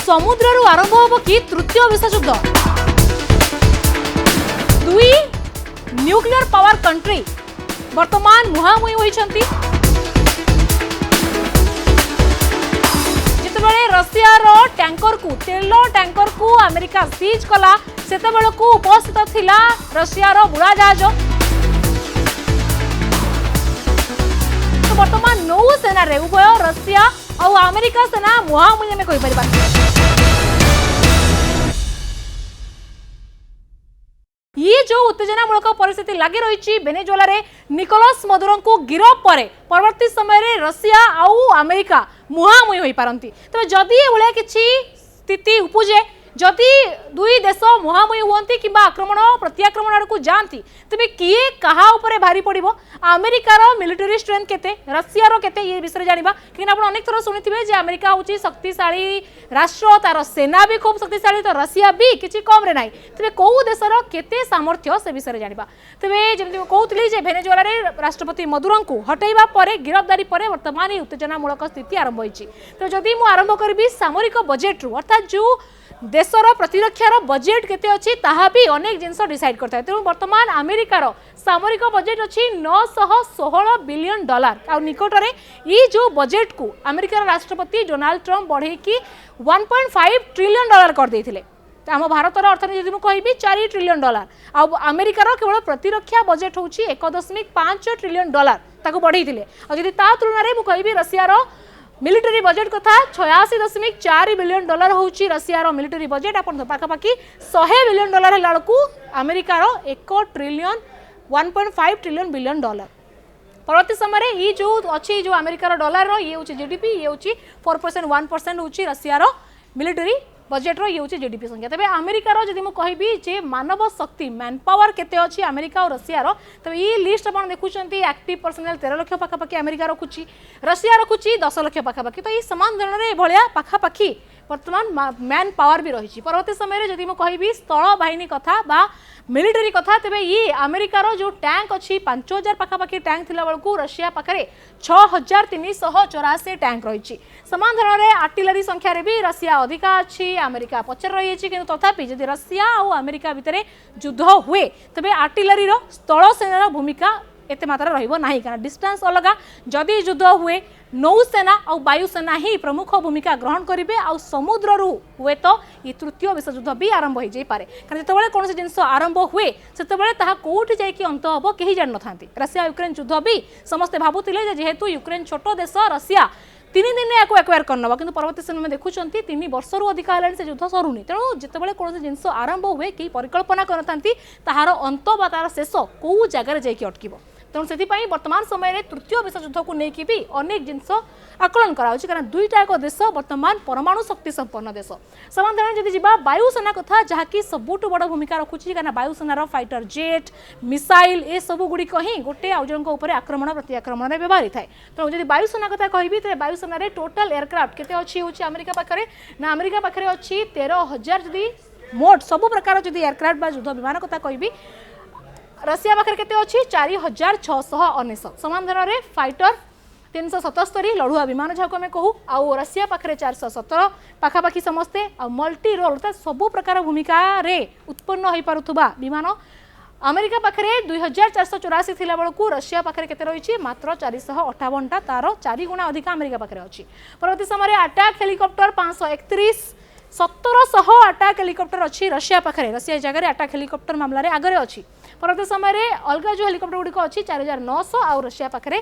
समुद्रु आरंभ होब कि तृतीय विश्वयुद्ध दुई न्यूक्लियर पावर कंट्री वर्तमान मुहांमुही होइछंती जितेबाला रशिया रो टैंकर को तेल टैंकर को अमेरिका सीज कला सेतेबेला को उपस्थित थिला रशिया रो बुड़ा जहाज तो वर्तमान नौसेना रे उभय रशिया और अमेरिका सेना मुहांमुही में कहि परिबा। ये जो उत्तेजनामूलक परिस्थिति लगी रही वेनेजुएला रे निकोलस मदुरो को गिरफ पर परवर्ती समय रे रशिया और अमेरिका मुहांमुही होई पारंती। तबे जदि एभले किछि स्थिति उपजे जदि दुई देश मुहांमुही हुअंती किबा आक्रमण प्रत्याक्रमण आड़ को जाती तेज किए कहा उपरे भारी पड़ो अमेरिकार मिलिटरी स्ट्रेंथ केते रशिया केते ये विषय जानिबा कि आप अनेक थर शुणिथिबे जे अमेरिका होची शक्तिशाली राष्ट्र तार सेना भी खूब शक्तिशाली तो रशिया भी किछि कम रे नाही तेज कौ देशर केते सामर्थ्य से विषय जानिबा। तेबे जेमति कहउतली जे वेनेजुएला रे राष्ट्रपति मदुरो को हटाइबा परे गिरफ्तारी परे वर्तमान उत्तेजनामूलक स्थिति आरंभ होईची। तो जदि मु आरंभ करबी सामरिक बजेट रु अर्थात जो देशर प्रतिरक्षार बजेट केते अछि ताहा भी अनेक जिनस डिसाइड करता है। तेणु वर्तमान अमेरिकार सामरिक बजेट अछि 916 बिलियन डॉलर आ निकटरे ये जो बजेट को अमेरिकार राष्ट्रपति डोनाल्ड ट्रम्प बढ़े कि 1.5 ट्रिलियन डॉलर कर देथिले। आम भारतर अर्थनीति जदि कहबी 4 ट्रिलियन डॉलर आ अमेरिकार केवल प्रतिरक्षा बजेट होछि 1.5 ट्रिलियन डॉलर ताको बढ़ेइथिले। आ जदि ता तुलना रे मु कहबी रशियार मिलिटरी बजेट कथा 86.4 बिलियन डॉलर होची रशिया रो मिलिटरी बजेट अपन पाखापाखि 100 बिलियन डॉलर है लड़कू अमेरिकार 1 ट्रिलियन 1.5 ट्रिलियन बिलियन डॉलर परवर्ती समय ये जो अच्छी जो अमेरिकार डॉलर रो ये होची जीडीपी ये होची 4% 1% होची रशिया रो मिलिटरी बजेट रो ये होची जीडीपी संख्या। तबे अमेरिकार जदि मु कहबी जे मानव शक्ति मैन पावर केते अछि अमेरिका और रशिया रो तबे ये लिस्ट आपण देखुचंती एक्टिव पर्सनल 13 लाख पाखापाखि अमेरिका रखुची रशिया रखुची 10 लाख पाखापाखि। तो ये समान धरण रे भलिया पाखापाखि वर्तमान मैन पावर भी रही। परवर्ती समय जदि मु कहबी स्थल बाहिनी कथा बा मिलिटरी कथा तेबे ये अमेरिकार जो टैंक अच्छी 5000 पाखापाखि टैंक थिला बेलकू रशिया पाखरे 6384 टैंक रही। समान धरण रे आर्टिलरी संख्या रे भी रशिया अधिका अच्छी अमेरिका पचर रही है किंतु तथापि जदि रशिया और अमेरिका भितर युद्ध हुए तेबे आर्टिलरी रो स्थल सेनार भूमिका एते मात्रा रहिबो नाही कारण डिस्टेंस अलगा जदि युद्ध हुए नौसेना और वायुसेना ही प्रमुख भूमिका ग्रहण करेंगे आ समुद्र रु हुए तो ये तृतीय विश्वयुद्ध भी आरंभ हो जाई पारे कारण जिते कौन जिन आरंभ हुए से कौटी जाकि अंत हम कहीं जान न रशिया यूक्रेन युद्ध भी समस्ते भावुले जेहेतु यूक्रेन छोट देश रशिया 3 दिन या एक्वायर करनवा किंतु परवर्ती समय में देखुं 3 वर्ष अधिक है से युद्ध सरुनी। तेणु जिते कौन जिन आरंभ हुए कहीं परिकल्पना करते तार अंत बा तार शेष कौ जगार जाकि अटक। तेणु से वर्तमान समय रे तृतीय विश्वयुद्ध को लेकिन भी अनेक जिनस आकलन कराउछि कारण दुईटा एक देश वर्तमान परमाणु शक्ति संपन्न देश। साधारण जदि जीवा वायुसेना कथा जहाँकि सबुठ बड़ भूमिका रखुछि कारण वायुसेनार फाइटर जेट मिसाइल ए सब गुड़िक ही गोटे आउ जन उपर आक्रमण प्रत्याक्रमण में व्यवहार थाए। तेणु जदि वायुसेना कथा कहबी तो वायुसेना टोटाल एयरक्राफ्ट केते अछि होछि अमेरिका पाखरे ना अमेरिका पाखरे अछि 13,000 जदि मोट सब प्रकार जदि एयरक्राफ्ट बा युद्ध विमान कथा कहबी रशिया पाखे केते अछि 4699 समान धरण फाइटर 377 लड़ुआ विमान जहाँ आम कहूँ आउ रशिया पाखे 417 पाखापाखि समस्ते आ मल्टी रोल अर्थात सबू प्रकार भूमिका रे उत्पन्न हो पारुथुबा विमान अमेरिका पाखे 2484 थिला बेलकू रशिया पाखे केते रही मात्र 458 तार 4 गुणा अधिक अमेरिका पाखे अच्छी। परवर्ती समय अटैक हेलिकॉप्टर 531 1700 अटैक हेलिकॉप्टर अच्छी रशिया पाखे रशिया जगह अटैक हेलिकॉप्टर मामला रे आगे अच्छी। परवर्ती समय अलग जो हेलिकॉप्टर गुड़िक अच्छी 4900 आउ रशिया पाखे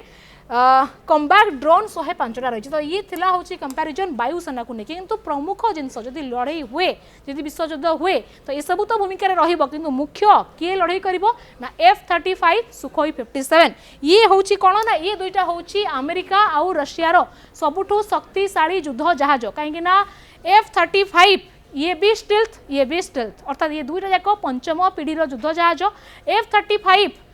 कम्बैट ड्रोन 105 रही। तो ये थिला होची कंपैरिजन वायुसेना को लेकिन किंतु प्रमुख जिनस जदि लड़ाई हुए जदि विश्वयुद्ध हुए तो ये सब तो भूमिका रहिबो किंतु मुख्य किए लड़ाई करिवो ना F-35 सुखोई 57 ये होची कोन ना ये दुईटा होची अमेरिका आउ रशियार सबुठु शक्तिशाली युद्ध जहाज कहीं ना F-35 ये भी स्टिल्थ अर्थात ये दुईटा जाक पंचम पीढ़ीर युद्ध जहाज F-35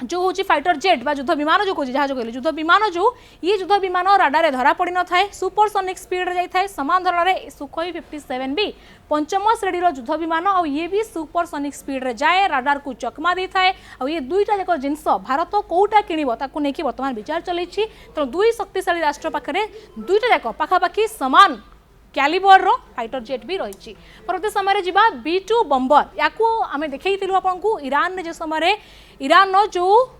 जो हूँ फाइटर जेट बा युद्ध विमान जो कह जहाज कहले युद्ध विमान जो ये युद्ध विमान राडारे धरा पड़ न थाए सुपरसोनिक स्पीड जाए समान धरण सुखोई 57 भी पंचम श्रेणी युद्ध विमान और ये भी सुपरसोनिक स्पीड रे जाए राडार को चकमा दे थाए और ये दुईटा जाक जिनस भारत कौटा किणव ताकू नहीं वर्तमान विचार चलती। तेणु दुई शक्तिशाली राष्ट्र पाखे दुईटा जाक पाखापाखि समान कैलिबर रो फाइटर जेट भी रही। परवर्ती समय जी B2 बम्बर या आम देखू आपको ईरान ने जो समय ईरान जो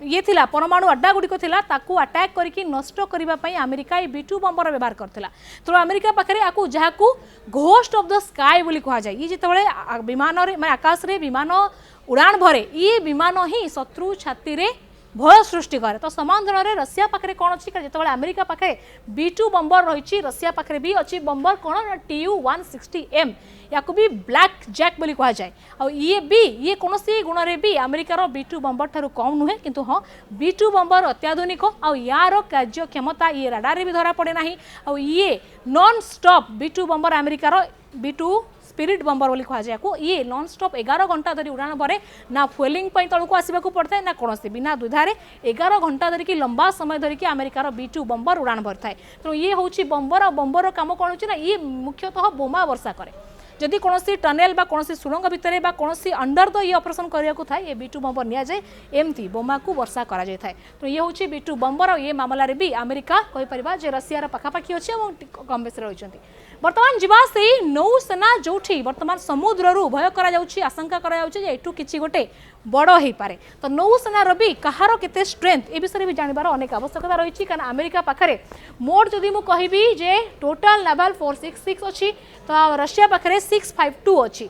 ये थिला परमाणु अड्डा गुड़िक थिला ताकू अटैक करके नष्ट करने अमेरिका ये B2 बम्बर व्यवहार करथिला। तो अमेरिका पाखरे आकू जहाकू घोस्ट ऑफ द स्काई बोली कहा जाए। ये जिते विमान माने आकाश रे विमान उड़ान भरे ये विमान ही शत्रु छाती रे भय सृष्टि करे। तो समान धरण में रशिया पाखे कौन अच्छी जो अमेरिका पाखे B2 बम्बर रही रशिया पाखे भी अच्छी बम्बर कौन TU-160M या भी ब्लैक जैक बोली कहा जाए। और ये कौन सी गुण रे भी अमेरिकार B2 बम्बर ठारू कम नुहे किंतु हाँ B2 बम्बर अत्याधुनिक और यार कार्य क्षमता ये राडार भी धरा पड़े ना। और ये नॉन स्टॉप B2 बम्बर अमेरिकार B2 स्पिरिट बम्बर बोली कहा जाए। ये नॉन स्टॉप 11 घंटा धरी उड़ान भरे ना फुएलिंग तलू आसवाक पड़ता है ना कौन से बिना दुधारे 11 घंटा धरिकी लंबा समय धरिकी अमेरिकार B2 बम्बर उड़ान भर थाए। तो ये हूँ बम्बर और बम्बर काम कौन होना ये मुख्यतः बोमा वर्षा करे। जदि कौन टनेल बा कौन सुरंग भितर बा कौन अंडर द ये ऑपरेशन करने को था ये B2 बम्बर नि जाए एमती बोमा को वर्षा करा जाए थाए। तो ये हूँ B2 बम्बर और ये मामला भी अमेरिका कहीपर जे रशियार पाखापाखि अच्छे कम बेस रही। बर्तमान जीवा से नौसेना जो बर्तमान समुद्र भय करा आशंका करा किसी गोटे बड़ हो पारे। तो नौसेनार भी कहार केते स्ट्रेंथ ए विषय भी जानवर अनेक आवश्यकता रही। कारण अमेरिका पाखरे मोट जदि मु कहबी जे टोटल नेवल फोर्स 666 अच्छी तो रशिया पाखरे 652 अच्छी।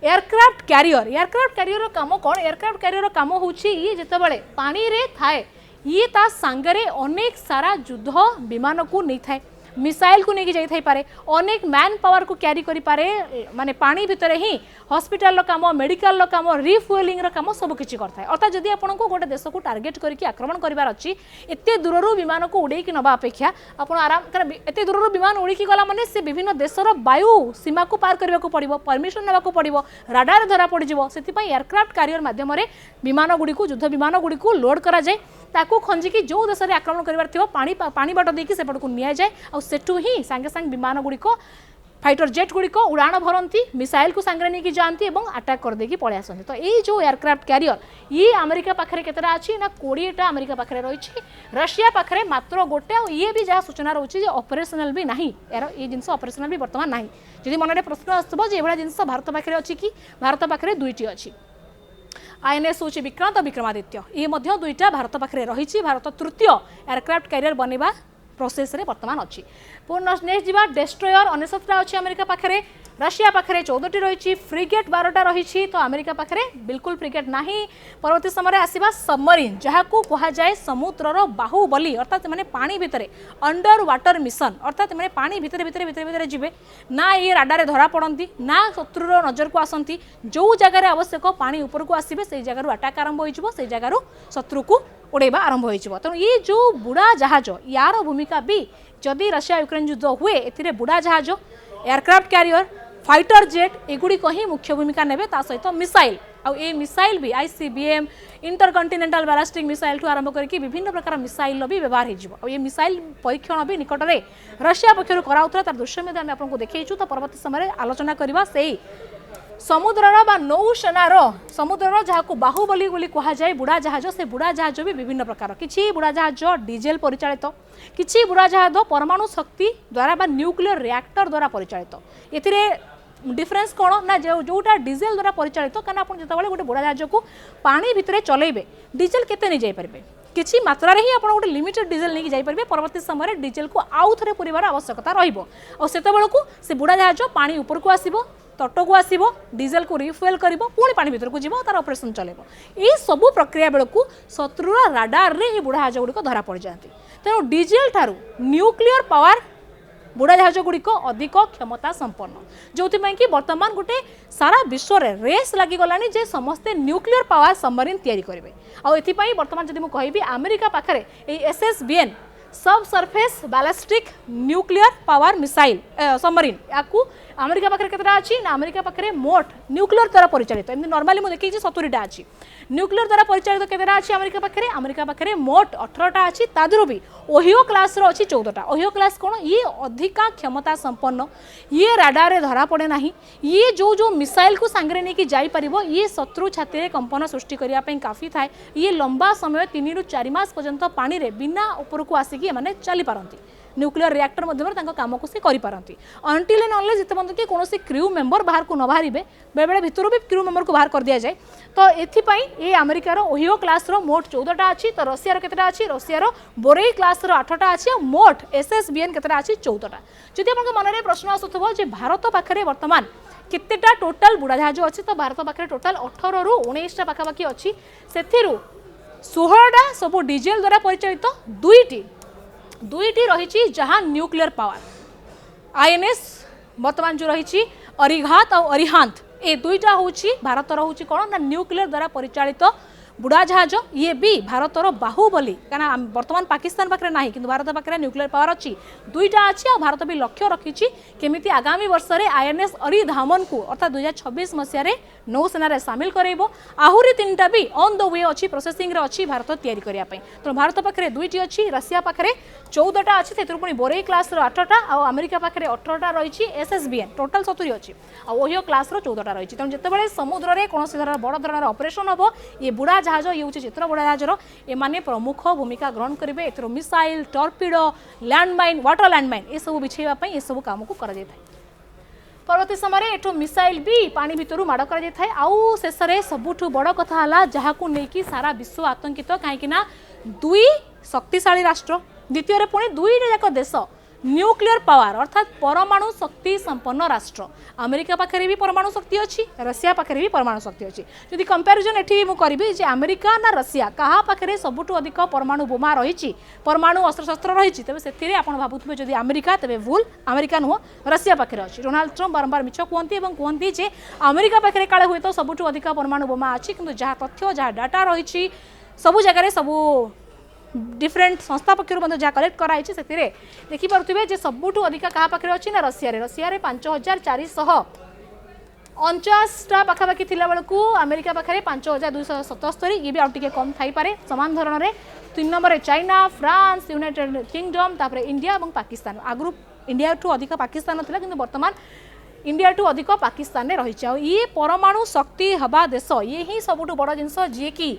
एयरक्राफ्ट कैरियर काम कौन एयरक्राफ्ट कैरियर काम होची ये जितेबाला पानी रे थाए ये ता सांगरे अनेक सारा युद्ध विमान को नहीं थाए मिसाइल को लेकिन जाई पारे अनेक मैन पावर को क्यारी करि पारे माने पानी भितर ही हॉस्पिटल काम मेडिकल काम रिफ्युएलिंग काम सब किछि करता है। अर्थात जदि आपन को गोटे देश को टार्गेट करके आक्रमण करिवार अछि एते दूररू विमान को उड़ेकी नबा अपेक्षा आपन आराम कर एते दूररू विमान उड़ीकी गला माने से विभिन्न देशर वायु सीमा को पार करबा को पड़िबो परमिशन नेबा को पड़िबो राडार धरा पड़ जिवो। सेति पई एयरक्राफ्ट कैरियर माध्यम रे विमान गुडी को युद्ध विमान गुडी को लोड करा जाय ताकू खंजिकी जो देश में आक्रमण करिवार थिबो पानी बाट देकी सेपट को निया जाए और सेठू ही सांगे सांग विमान गुड़िक फाइटर जेट गुड़िक उड़ाण भरती मिसाइल को सांगे नहीं जाती और अटैक कर देकी पड़े आसती। तो ये जो एयरक्राफ्ट कैरियर ये अमेरिका पाखे केतरा अच्छी ना 20टा अमेरिका पाखे रही रशिया पाखे मात्र गोटे और ये भी जहाँ सूचना रोचे ऑपरेशनल भी नहीं यार ये जिन ऑपरेशनल भी बर्तमान ना जदि मन में प्रश्न आसो जो ये जिन भारत पाखे अच्छी कि भारत पाखे 2टी अच्छी INS हूँ विक्रांत विक्रमादित्य ये दुईटा भारत पाखे रही भारत तृतीय एयरक्राफ्ट कैरियर बनवा प्रोसेस रे वर्तमान अच्छी। नेक्स्ट जीवा डेस्ट्रॉयर 99टा अच्छी अमेरिका पाखे रशिया पाखे 14टी रही फ्रिगेट 12टा रही तो अमेरिका पाखे बिल्कुल फ्रिगेट ना। परवर्ती समय आसवा सबमरीन जहाँ को कह जाए समुद्रर बाहुबली अर्थात मैंने पानी भितर अंडर वाटर मिशन अर्थात मैंने पानी भितर भितर भितर भितर जी ना ये राडारे धरा पड़ती ना शत्रुर नजर को आसती जो जगार आवश्यक पानी ऊपर को आसवे से जगार अटैक आरंभ हो जगार शत्रु को उड़ेबा आरंभ हो। तेणु ये जो बुढ़ा जहाज यार भूमिका भी जदि रशिया यूक्रेन युद्ध हुए ए बुढ़ा जहाज एयरक्राफ्ट कैरियर फाइटर जेट एगुड़िक ही मुख्य भूमिका नेबे ता सहित मिसाइल और ये मिसाइल भी ICBM इंटरकंटिनेंटल बैलिस्टिक मिसाइल ठू आरंभ करके विभिन्न प्रकार मिसाइल भी व्यवहार हो। ये मिसाइल परीक्षण भी निकट में रशिया पक्षर कराउथला तार दृश्य में आम आपको देखैछु। तो परवर्ती समय आलोचना करबा सेही समुद्रर बा नौसेनार समुद्रर जहाँ को बाहुबली बोली कह जाए बुढ़ा जहाज से बुढ़ा जहाज भी विभिन्न प्रकार किछि बुढ़ा जहाज डीजेल परिचालित किछि बुढ़ा जहाज परमाणु शक्ति द्वारा बा न्यूक्लियर रिएक्टर द्वारा परिचालित। एथिरे डिफरेन्स कौन ना जोटा डीजेल द्वारा परिचालित कारण आप जो गोटे बुढ़ा जहाज को पानी भितर चलैबे डीजेल केते नहीं जाइपारे किसी मात्रा ही आप गोटे लिमिटेड डीजेल नहीं जाइपारे परवर्ती समय डीजेल को आउ थे पूरबार आवश्यकता रहिबो और सेतेबेलकू से बुढ़ा जहाज पानी ऊपर को आसिबो तट को आसिबो डीजेल को रिफुएल करिबो पुणी पानी भीतर को जीवो तार ऑपरेशन चलेबो। ये सबू प्रक्रिया बेलकू शत्रुर राडार रे ये बुढ़ा जहाज गुड़िक धरा पड़ जाती। तेणु डीजेल ठारू न्यूक्लियर पावर बुढ़ा जहाज गुड़िक अधिक क्षमता संपन्न जो कि बर्तमान गोटे सारा विश्व रे रेस लगी गलानी जे समस्ते न्यूक्लियर पावर सबमरीन तैयारी करेंगे। और एथिपाई बर्तमान जदि मु कहिबी अमेरिका पाखरे SSBN sub surface ballistic nuclear power missile submarine याकू अमेरिका पाखे केतटा अच्छी ना अमेरिका पाखे मोट न्यूक्लियर द्वारा परिचालित एमती नॉर्मली मुझे देखी 70टा अच्छी न्यूक्लियर द्वारा परिचालित केतटा अच्छी अमेरिका पाखे मोट 18टा अच्छी तादरू भी ओहियो क्लास रो अच्छी 14टा। ओहियो क्लास कौन ये अधिका क्षमता संपन्न ये राडारे धरा पड़े ना ये जो मिसाइल को सांगे नहीं जापर ये शत्रु छाती में कंपन सृष्टि करने काफी थाए ये लंबा समय 3 ରୁ 4 मास पर्यंत पानी रे बिना ऊपर को आसिकी माने चली पारती न्यूक्लियर रिएक्टर माध्यम काम को सी करिपारंती अंटिल एंड अनलेस जिते पर्यंत कि कोनोसी क्रू मेंबर बाहर को न बाहरिबे बेले बेले भितर भी क्रू मेंबर को बाहर कर दिया जाए तो एथिपाई ये अमेरिकार ओहियो क्लास रो मोट 14टा अच्छी तो रशियार केतेटा अच्छी रशियार बोरेई क्लास रो 8टा अच्छी और मोट एसएसबीएन केतेटा अच्छी 14टा जदि आपन मन रे प्रश्न आसुथबो जे भारत पाखरे वर्तमान केतेटा टोटल बुड़ा जहाज अच्छी तो भारत पाखरे टोटल 18 रु 19टा पाखापाखि अच्छी सेथिरु 16टा सब डीजेल द्वारा परिचालित दुईटी रही जहाँ न्यूक्लियर पावर आईएनएस वर्तमान जो रही अरिघात और अरिहांत ए दुईटा हूँ भारतर हूँ कौन ना न्यूक्लियर द्वारा परिचालित बुड़ा जहाज ये भी भारतर बाहुबली कहीं बर्तमान पाकिस्तान पाखे ना कि भारत पाखे न्यूक्लियर पावर अच्छी दुईटा अच्छी और भारत भी लक्ष्य रखी केमी आगामी वर्ष में आईएनएस अरिधामन को अर्थात 2026 मसीह नौसेना सामिल करेब आहरी 3टा भी ऑन द वे अच्छी प्रोसेसिंग रे अच्छी भारत तैयारी करने तो भारत पाखे दुईटी अच्छी रशिया पाखे 14टा अच्छी से पुणी बोरेई क्लास 8टा और अमेरिका पाखे 18टा रही एसएसबीएन टोटाल 70 अच्छी और ओहियो क्लास 14टा रही तेणु जितेबाला समुद्र में कौन बड़ धरण ऑपरेशन हम ये बुड़ा जहाज ये हूँ चित्र बुड़ा जहाजर एमाने प्रमुख भूमिका ग्रहण करेंगे एथर मिसाइल टर्पिडो लैंडमाइन वाटर लैंडमाइन ये सब बिछाइवाई ये सब कम को कर परवर्ती समय एठो मिसाइल भी पानी भितर माड़ कर शेष में सबुठ बड़ कथा है जहाँ को लेकिन सारा विश्व आतंकित कहीं दुई शक्तिशाली राष्ट्र द्वितीय पुणी दुईटा जाक देश न्यूक्लियर पावर अर्थात परमाणु शक्ति संपन्न राष्ट्र अमेरिका पाखे भी परमाणु शक्ति अच्छी रशिया पाखे भी परमाणु शक्ति अच्छी जदि कंपैरिजन एठी मु करिबी जे अमेरिका ना रशिया कहा पाखे सबुठ अधिक परमाणु बोमा रही परमाणु अस्त्रशस्त्र रही तेज से आपड़ भावुवे जदि अमेरिका तेज भूल अमेरिका नुह रशिया पाखे अच्छी डोनाल्ड ट्रम्प बारंबार मिछ कहते कहते जे अमेरिका पाखे काले हुए तो सबुठ अधिक परमाणु बोमा अच्छी किंतु जहाँ तथ्य जहाँ डाटा रही सबू जगह सबू डिफरेंट संस्था पक्षर जहाँ कलेक्ट कराई से देखिपे जे सबुठ अधिक क्या पाखे अच्छी ना रशिया 5449टा पाखापाखि थिला बेलू अमेरिका पाखे 5277 ये भी आउटे कम थाईपे सामान धरण में 3 number China France United kingdom तापर इंडिया और पाकिस्तान आगु इंडिया ठू अधिक पाकिस्तान था कि बर्तमान इंडिया ठू अधिक पाकिस्तान में रही ये परमाणु शक्ति हवा देश ये ही सबुठ बड़ जिनस जी कि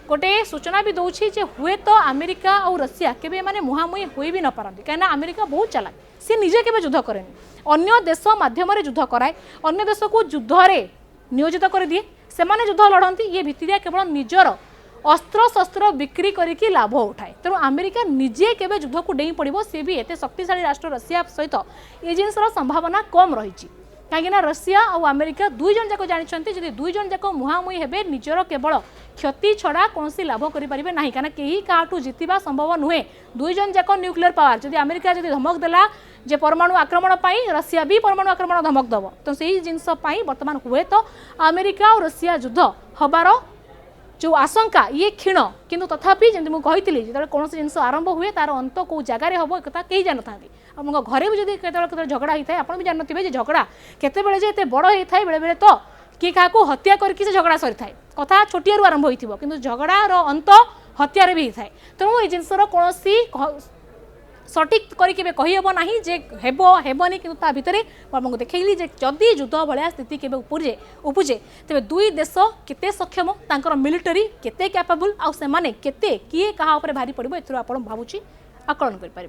गोटे सूचना भी दौर जे हुए तो अमेरिका और रशिया केबे माने मुहांमुही हुई भी न पारती कहीं अमेरिका बहुत चालाक सी निजे केबे युद्ध करे अन्य देश माध्यम युद्ध कराए अन्य देश को युद्ध में नियोजित कर दिए से युद्ध लड़ती ये भित्तिरिया केवल निजर अस्त्र शस्त्र बिक्री करके लाभ उठाए तेणु अमेरिका निजे केबे युद्ध को डेई पड़ो सी भी एत शक्तिशाली राष्ट्र रशिया सहित ये जिनसर संभावना कम रही कहीं रशिया और अमेरिका दुई जन जाक जानते जब दुई जन जाक मुहांमुही हेबे निजर केवल क्षति छड़ा कौन लाभ करें ना कहीं कहीं क्या जितवा संभव नुहे दुई जन जाक न्यूक्लियर पावर जब अमेरिका जब धमक देला जे परमाणु आक्रमण पाई रशिया भी परमाणु आक्रमण धमक दब तो सही जिनस बर्तमान हुए तो अमेरिका और रशिया युद्ध हबार जो आशंका ये क्षीण किंतु तथापि जमी मुझे जो कौन जिन आरंभ हुए तार अंत कौ जगार हम एक कहीं जान था आप घरे भी जब केत झगड़ा होता है आप भी जानते झगड़ा केत बड़ होता है बेले बेले तो किए क्या हत्या करके से झगड़ा सरी था कथा छोटिया आरंभ हो कि झगड़ार अंत हत्यार भी होता है तेणु ये जिनसर कौन सठिक करके कहीहब ना जे हेबनी कि भितर आमको देखली जदि युद्ध भाया स्थिति के उपजे तेज दुई देश केते सक्षम तांकर मिलिटरी केते कैपेबल आउ से माने केते किए कहा भारी पड़ो ए भावुँ आकलन करें।